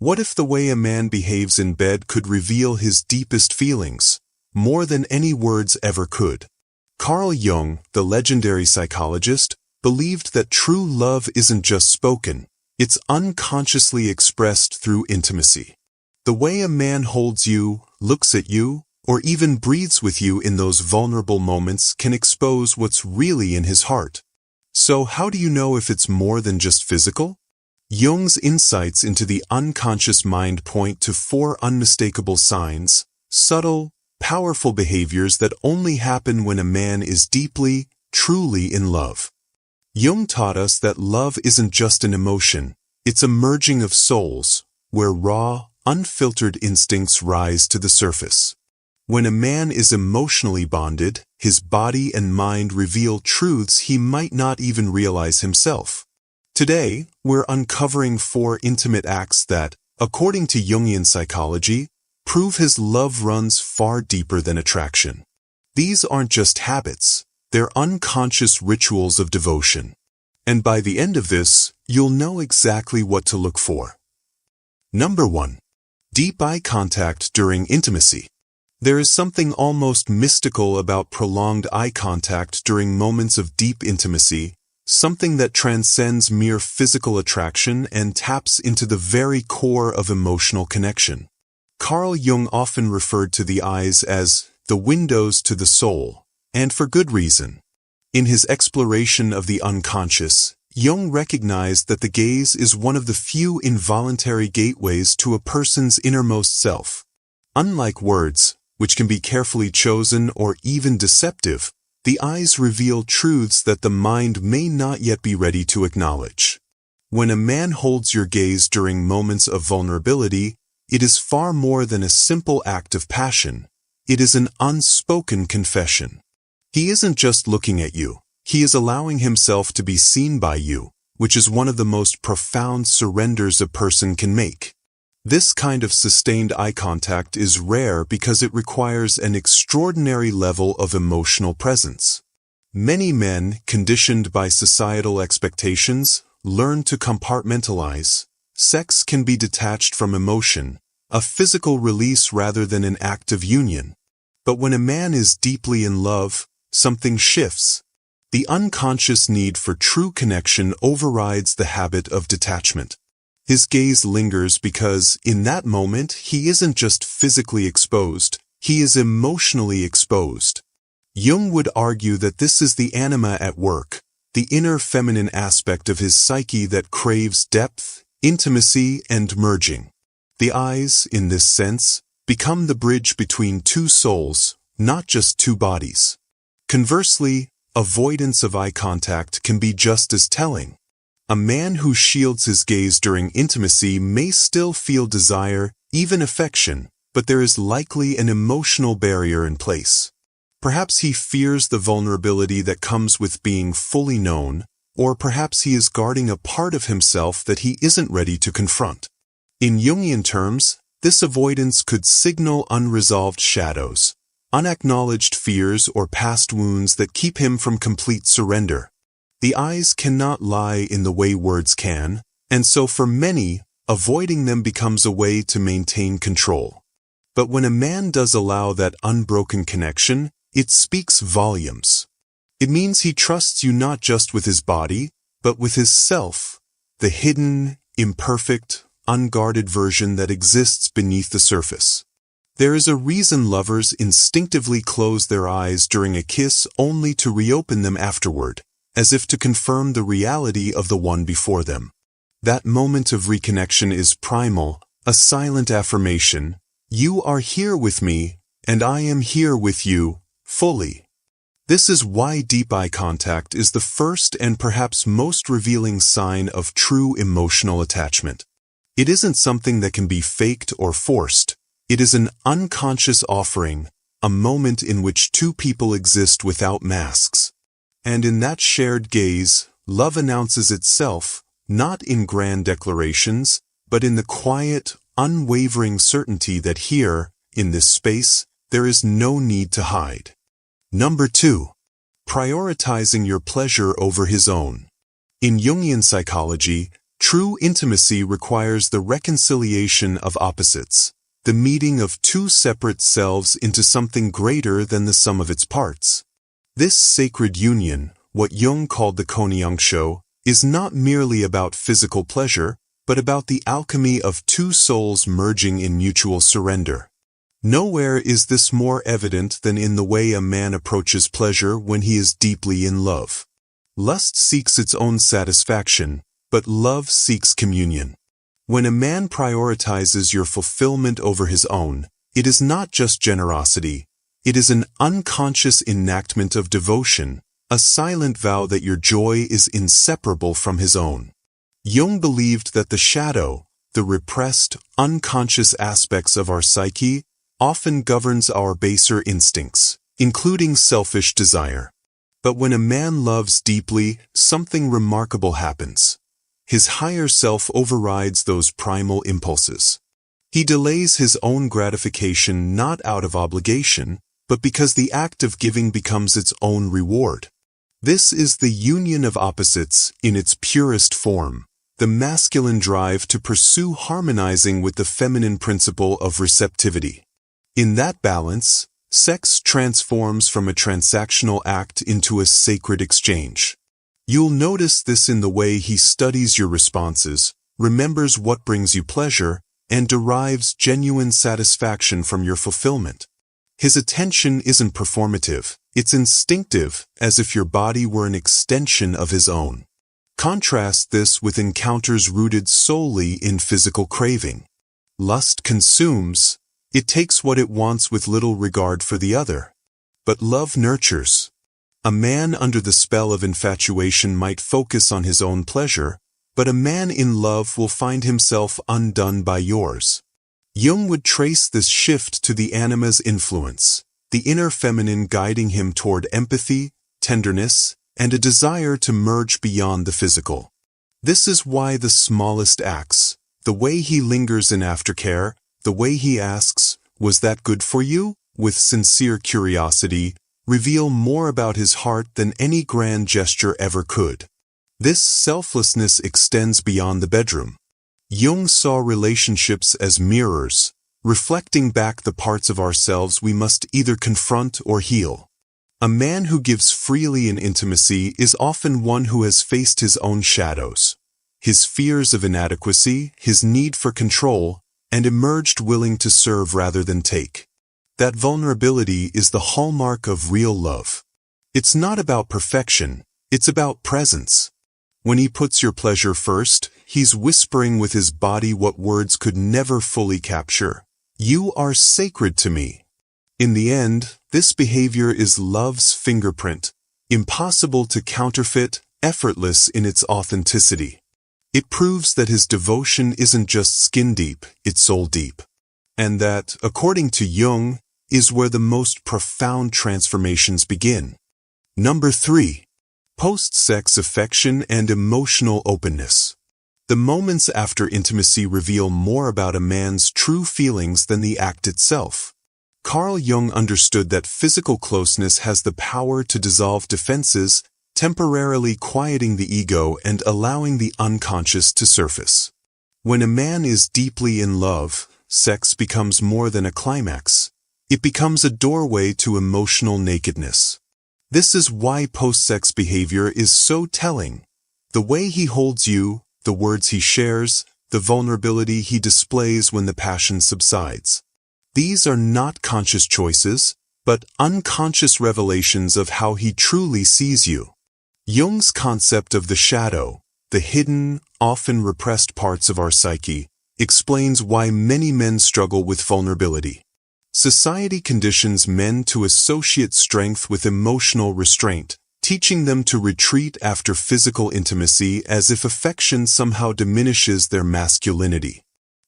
What if the way a man behaves in bed could reveal his deepest feelings, more than any words ever could? Carl Jung, the legendary psychologist, believed that true love isn't just spoken, it's unconsciously expressed through intimacy. The way a man holds you, looks at you, or even breathes with you in those vulnerable moments can expose what's really in his heart. So how do you know if it's more than just physical? Jung's insights into the unconscious mind point to 4 unmistakable signs, subtle, powerful behaviors that only happen when a man is deeply, truly in love. Jung taught us that love isn't just an emotion, it's a merging of souls, where raw, unfiltered instincts rise to the surface. When a man is emotionally bonded, his body and mind reveal truths he might not even realize himself. Today, we're uncovering 4 intimate acts that, according to Jungian psychology, prove his love runs far deeper than attraction. These aren't just habits, they're unconscious rituals of devotion. And by the end of this, you'll know exactly what to look for. Number 1. Deep eye contact during intimacy. There is something almost mystical about prolonged eye contact during moments of deep intimacy, something that transcends mere physical attraction and taps into the very core of emotional connection. Carl Jung often referred to the eyes as the windows to the soul, and for good reason. In his exploration of the unconscious, Jung recognized that the gaze is one of the few involuntary gateways to a person's innermost self. Unlike words, which can be carefully chosen or even deceptive, the eyes reveal truths that the mind may not yet be ready to acknowledge. When a man holds your gaze during moments of vulnerability, it is far more than a simple act of passion. It is an unspoken confession. He isn't just looking at you, he is allowing himself to be seen by you, which is one of the most profound surrenders a person can make. This kind of sustained eye contact is rare because it requires an extraordinary level of emotional presence. Many men, conditioned by societal expectations, learn to compartmentalize. Sex can be detached from emotion, a physical release rather than an act of union. But when a man is deeply in love, something shifts. The unconscious need for true connection overrides the habit of detachment. His gaze lingers because, in that moment, he isn't just physically exposed, he is emotionally exposed. Jung would argue that this is the anima at work, the inner feminine aspect of his psyche that craves depth, intimacy, and merging. The eyes, in this sense, become the bridge between 2 souls, not just 2 bodies. Conversely, avoidance of eye contact can be just as telling. A man who shields his gaze during intimacy may still feel desire, even affection, but there is likely an emotional barrier in place. Perhaps he fears the vulnerability that comes with being fully known, or perhaps he is guarding a part of himself that he isn't ready to confront. In Jungian terms, this avoidance could signal unresolved shadows, unacknowledged fears or past wounds that keep him from complete surrender. The eyes cannot lie in the way words can, and so for many, avoiding them becomes a way to maintain control. But when a man does allow that unbroken connection, it speaks volumes. It means he trusts you not just with his body, but with his self, the hidden, imperfect, unguarded version that exists beneath the surface. There is a reason lovers instinctively close their eyes during a kiss only to reopen them afterward, as if to confirm the reality of the one before them. That moment of reconnection is primal, a silent affirmation. You are here with me, and I am here with you, fully. This is why deep eye contact is the first and perhaps most revealing sign of true emotional attachment. It isn't something that can be faked or forced. It is an unconscious offering, a moment in which 2 people exist without masks. And in that shared gaze, love announces itself, not in grand declarations, but in the quiet, unwavering certainty that here, in this space, there is no need to hide. Number 2. Prioritizing your pleasure over his own. In Jungian psychology, True intimacy requires the reconciliation of opposites, the meeting of two separate selves into something greater than the sum of its parts. This sacred union, what Jung called the Konyangsho, is not merely about physical pleasure, but about the alchemy of two souls merging in mutual surrender. Nowhere is this more evident than in the way a man approaches pleasure when he is deeply in love. Lust seeks its own satisfaction, but love seeks communion. When a man prioritizes your fulfillment over his own, it is not just generosity, it is an unconscious enactment of devotion, a silent vow that your joy is inseparable from his own. Jung believed that the shadow, the repressed, unconscious aspects of our psyche, often governs our baser instincts, including selfish desire. But when a man loves deeply, something remarkable happens. His higher self overrides those primal impulses. He delays his own gratification not out of obligation, but because the act of giving becomes its own reward. This is the union of opposites in its purest form, the masculine drive to pursue harmonizing with the feminine principle of receptivity. In that balance, sex transforms from a transactional act into a sacred exchange. You'll notice this in the way he studies your responses, remembers what brings you pleasure, and derives genuine satisfaction from your fulfillment. His attention isn't performative, it's instinctive, as if your body were an extension of his own. Contrast this with encounters rooted solely in physical craving. Lust consumes, it takes what it wants with little regard for the other. But love nurtures. A man under the spell of infatuation might focus on his own pleasure, but a man in love will find himself undone by yours. Jung would trace this shift to the anima's influence, the inner feminine guiding him toward empathy, tenderness, and a desire to merge beyond the physical. This is why the smallest acts, the way he lingers in aftercare, the way he asks, "Was that good for you?" with sincere curiosity, reveal more about his heart than any grand gesture ever could. This selflessness extends beyond the bedroom. Jung saw relationships as mirrors, reflecting back the parts of ourselves we must either confront or heal. A man who gives freely in intimacy is often one who has faced his own shadows, his fears of inadequacy, his need for control, and emerged willing to serve rather than take. That vulnerability is the hallmark of real love. It's not about perfection, it's about presence. When he puts your pleasure first, he's whispering with his body what words could never fully capture. You are sacred to me. In the end, this behavior is love's fingerprint, impossible to counterfeit, effortless in its authenticity. It proves that his devotion isn't just skin deep, it's soul deep. And that, according to Jung, is where the most profound transformations begin. Number 3. Post-sex affection and emotional openness. The moments after intimacy reveal more about a man's true feelings than the act itself. Carl Jung understood that physical closeness has the power to dissolve defenses, temporarily quieting the ego and allowing the unconscious to surface. When a man is deeply in love, sex becomes more than a climax. It becomes a doorway to emotional nakedness. This is why post-sex behavior is so telling. The way he holds you, the words he shares, the vulnerability he displays when the passion subsides. These are not conscious choices, but unconscious revelations of how he truly sees you. Jung's concept of the shadow, the hidden, often repressed parts of our psyche, explains why many men struggle with vulnerability. Society conditions men to associate strength with emotional restraint, teaching them to retreat after physical intimacy as if affection somehow diminishes their masculinity.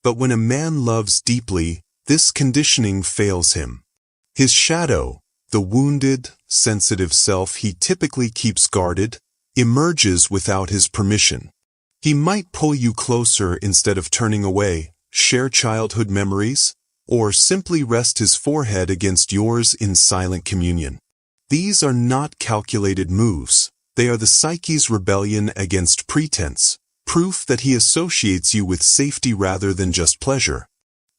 But when a man loves deeply, this conditioning fails him. His shadow, the wounded, sensitive self he typically keeps guarded, emerges without his permission. He might pull you closer instead of turning away, share childhood memories, or simply rest his forehead against yours in silent communion. These are not calculated moves. They are the psyche's rebellion against pretense, proof that he associates you with safety rather than just pleasure.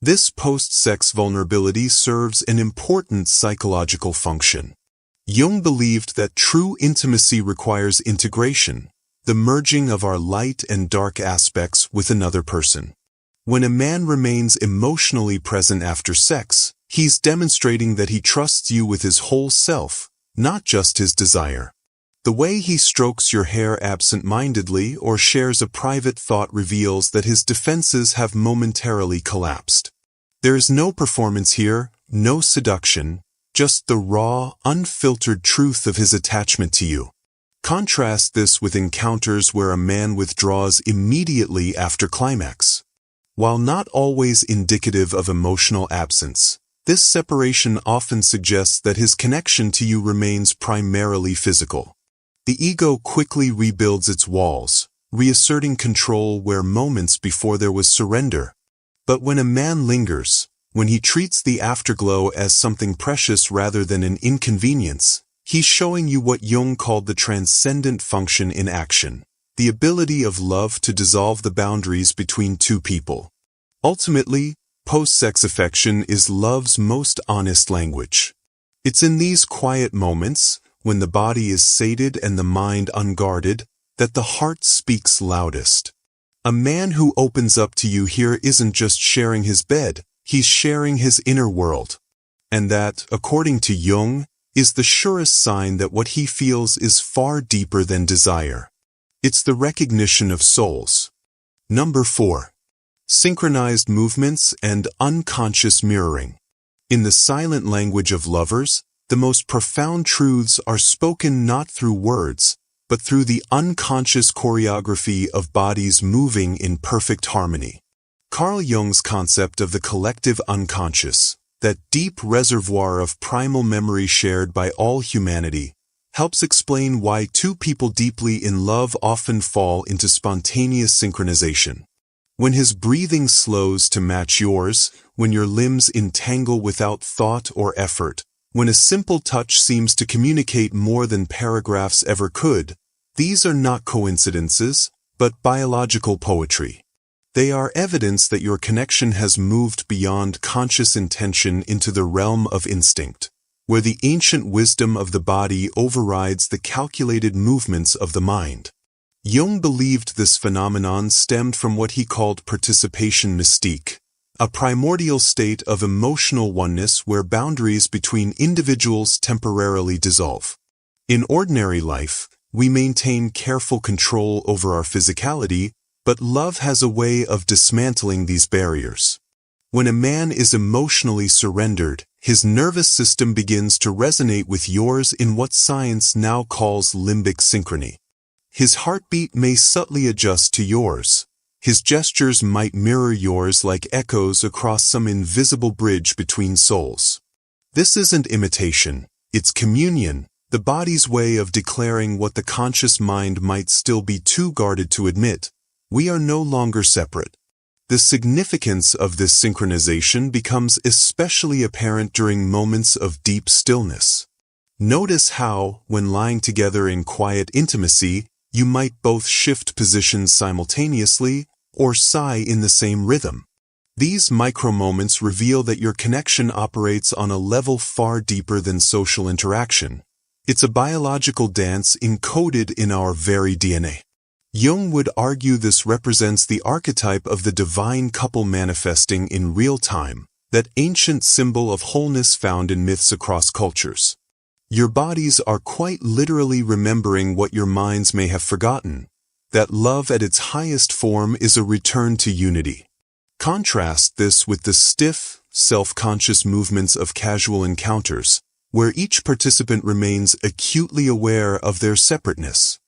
This post-sex vulnerability serves an important psychological function. Jung believed that true intimacy requires integration, the merging of our light and dark aspects with another person. When a man remains emotionally present after sex, he's demonstrating that he trusts you with his whole self, not just his desire. The way he strokes your hair absent-mindedly or shares a private thought reveals that his defenses have momentarily collapsed. There is no performance here, no seduction, just the raw, unfiltered truth of his attachment to you. Contrast this with encounters where a man withdraws immediately after climax. While not always indicative of emotional absence, this separation often suggests that his connection to you remains primarily physical. The ego quickly rebuilds its walls, reasserting control where moments before there was surrender. But when a man lingers, when he treats the afterglow as something precious rather than an inconvenience, he's showing you what Jung called the transcendent function in action, the ability of love to dissolve the boundaries between two people. Ultimately, post-sex affection is love's most honest language. It's in these quiet moments, when the body is sated and the mind unguarded, that the heart speaks loudest. A man who opens up to you here isn't just sharing his bed, he's sharing his inner world. And that, according to Jung, is the surest sign that what he feels is far deeper than desire. It's the recognition of souls. Number 4. Synchronized movements and unconscious mirroring. In the silent language of lovers, the most profound truths are spoken not through words, but through the unconscious choreography of bodies moving in perfect harmony. Carl Jung's concept of the collective unconscious, that deep reservoir of primal memory shared by all humanity, helps explain why two people deeply in love often fall into spontaneous synchronization. When his breathing slows to match yours, when your limbs entangle without thought or effort, when a simple touch seems to communicate more than paragraphs ever could, these are not coincidences, but biological poetry. They are evidence that your connection has moved beyond conscious intention into the realm of instinct, where the ancient wisdom of the body overrides the calculated movements of the mind. Jung believed this phenomenon stemmed from what he called participation mystique, a primordial state of emotional oneness where boundaries between individuals temporarily dissolve. In ordinary life, we maintain careful control over our physicality, but love has a way of dismantling these barriers. When a man is emotionally surrendered, his nervous system begins to resonate with yours in what science now calls limbic synchrony. His heartbeat may subtly adjust to yours. His gestures might mirror yours like echoes across some invisible bridge between souls. This isn't imitation, it's communion, the body's way of declaring what the conscious mind might still be too guarded to admit. We are no longer separate. The significance of this synchronization becomes especially apparent during moments of deep stillness. Notice how, when lying together in quiet intimacy, you might both shift positions simultaneously or sigh in the same rhythm. These micro-moments reveal that your connection operates on a level far deeper than social interaction. It's a biological dance encoded in our very DNA. Jung would argue this represents the archetype of the divine couple manifesting in real time, that ancient symbol of wholeness found in myths across cultures. Your bodies are quite literally remembering what your minds may have forgotten, that love at its highest form is a return to unity. Contrast this with the stiff, self-conscious movements of casual encounters, where each participant remains acutely aware of their separateness.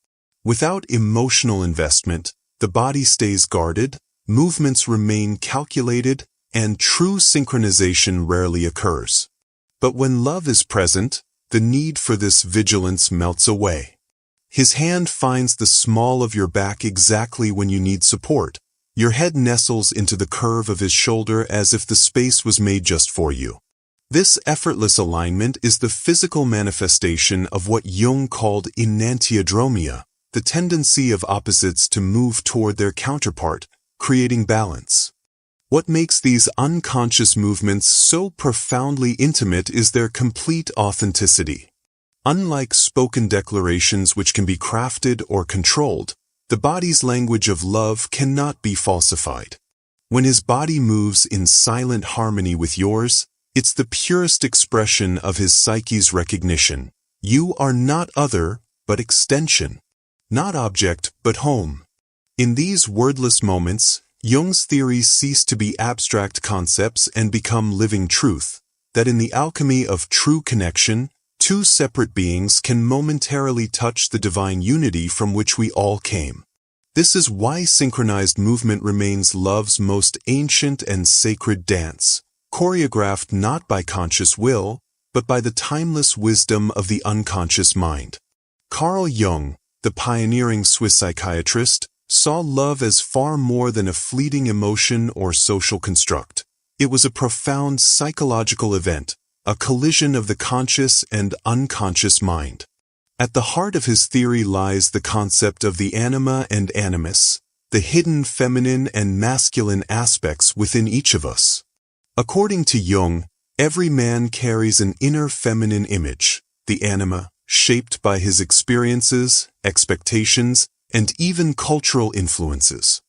Without emotional investment, the body stays guarded, movements remain calculated, and true synchronization rarely occurs. But when love is present, the need for this vigilance melts away. His hand finds the small of your back exactly when you need support. Your head nestles into the curve of his shoulder as if the space was made just for you. This effortless alignment is the physical manifestation of what Jung called enantiodromia, the tendency of opposites to move toward their counterpart, creating balance. What makes these unconscious movements so profoundly intimate is their complete authenticity. Unlike spoken declarations which can be crafted or controlled, the body's language of love cannot be falsified. When his body moves in silent harmony with yours, it's the purest expression of his psyche's recognition. You are not other, but extension. Not object, but home. In these wordless moments, Jung's theories cease to be abstract concepts and become living truth, that in the alchemy of true connection, two separate beings can momentarily touch the divine unity from which we all came. This is why synchronized movement remains love's most ancient and sacred dance, choreographed not by conscious will, but by the timeless wisdom of the unconscious mind. Carl Jung, the pioneering Swiss psychiatrist, saw love as far more than a fleeting emotion or social construct. It was a profound psychological event, a collision of the conscious and unconscious mind. At the heart of his theory lies the concept of the anima and animus, the hidden feminine and masculine aspects within each of us. According to Jung, every man carries an inner feminine image, the anima, shaped by his experiences, expectations, and even cultural influences.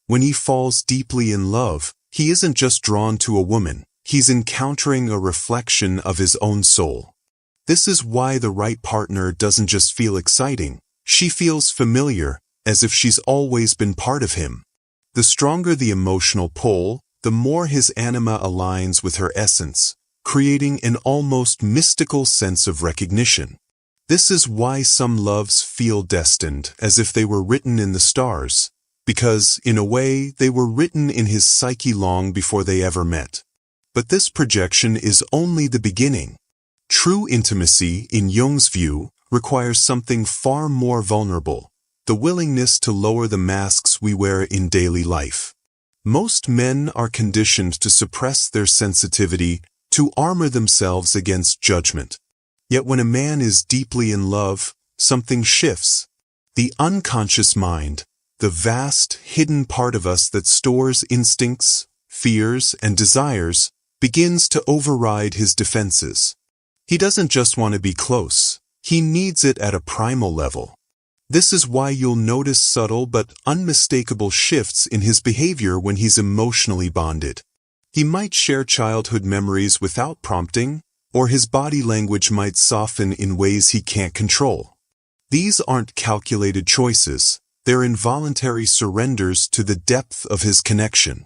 When he falls deeply in love, he isn't just drawn to a woman, he's encountering a reflection of his own soul. This is why the right partner doesn't just feel exciting, she feels familiar, as if she's always been part of him. The stronger the emotional pull, the more his anima aligns with her essence, creating an almost mystical sense of recognition. This is why some loves feel destined, as if they were written in the stars, because, in a way, they were written in his psyche long before they ever met. But this projection is only the beginning. True intimacy, in Jung's view, requires something far more vulnerable, the willingness to lower the masks we wear in daily life. Most men are conditioned to suppress their sensitivity, to armor themselves against judgment. Yet when a man is deeply in love, something shifts. The unconscious mind, the vast, hidden part of us that stores instincts, fears, and desires, begins to override his defenses. He doesn't just want to be close, he needs it at a primal level. This is why you'll notice subtle but unmistakable shifts in his behavior when he's emotionally bonded. He might share childhood memories without prompting, or his body language might soften in ways he can't control. These aren't calculated choices, they're involuntary surrenders to the depth of his connection.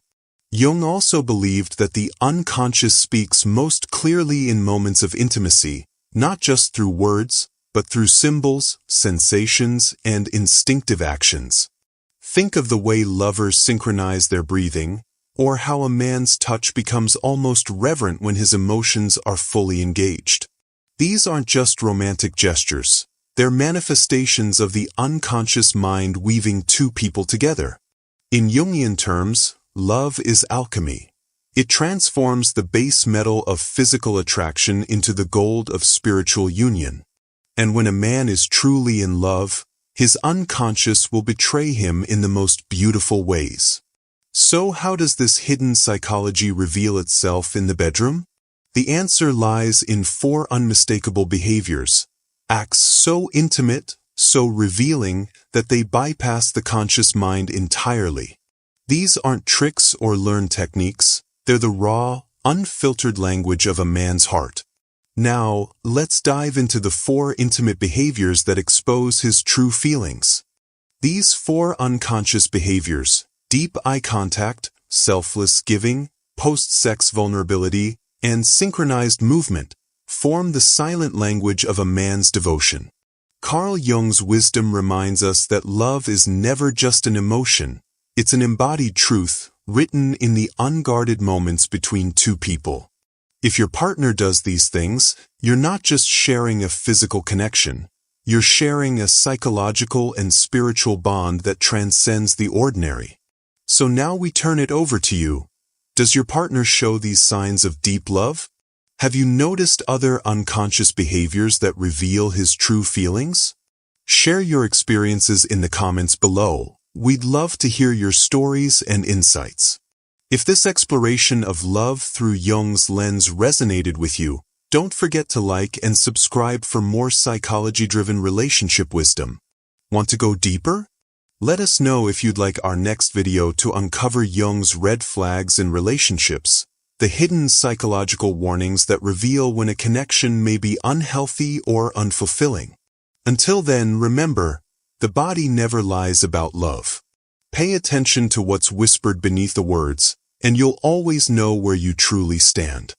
Jung also believed that the unconscious speaks most clearly in moments of intimacy, not just through words, but through symbols, sensations, and instinctive actions. Think of the way lovers synchronize their breathing, or how a man's touch becomes almost reverent when his emotions are fully engaged. These aren't just romantic gestures, they're manifestations of the unconscious mind weaving two people together. In Jungian terms, love is alchemy. It transforms the base metal of physical attraction into the gold of spiritual union. And when a man is truly in love, his unconscious will betray him in the most beautiful ways. So how does this hidden psychology reveal itself in the bedroom? The answer lies in 4 unmistakable behaviors, acts so intimate, so revealing, that they bypass the conscious mind entirely. These aren't tricks or learned techniques, they're the raw, unfiltered language of a man's heart. Now, let's dive into the 4 intimate behaviors that expose his true feelings. These 4 unconscious behaviors, deep eye contact, selfless giving, post-sex vulnerability, and synchronized movement, form the silent language of a man's devotion. Carl Jung's wisdom reminds us that love is never just an emotion, it's an embodied truth, written in the unguarded moments between two people. If your partner does these things, you're not just sharing a physical connection, you're sharing a psychological and spiritual bond that transcends the ordinary. So now we turn it over to you. Does your partner show these signs of deep love? Have you noticed other unconscious behaviors that reveal his true feelings? Share your experiences in the comments below. We'd love to hear your stories and insights. If this exploration of love through Jung's lens resonated with you, don't forget to like and subscribe for more psychology-driven relationship wisdom. Want to go deeper? Let us know if you'd like our next video to uncover Jung's red flags in relationships, the hidden psychological warnings that reveal when a connection may be unhealthy or unfulfilling. Until then, remember, the body never lies about love. Pay attention to what's whispered beneath the words, and you'll always know where you truly stand.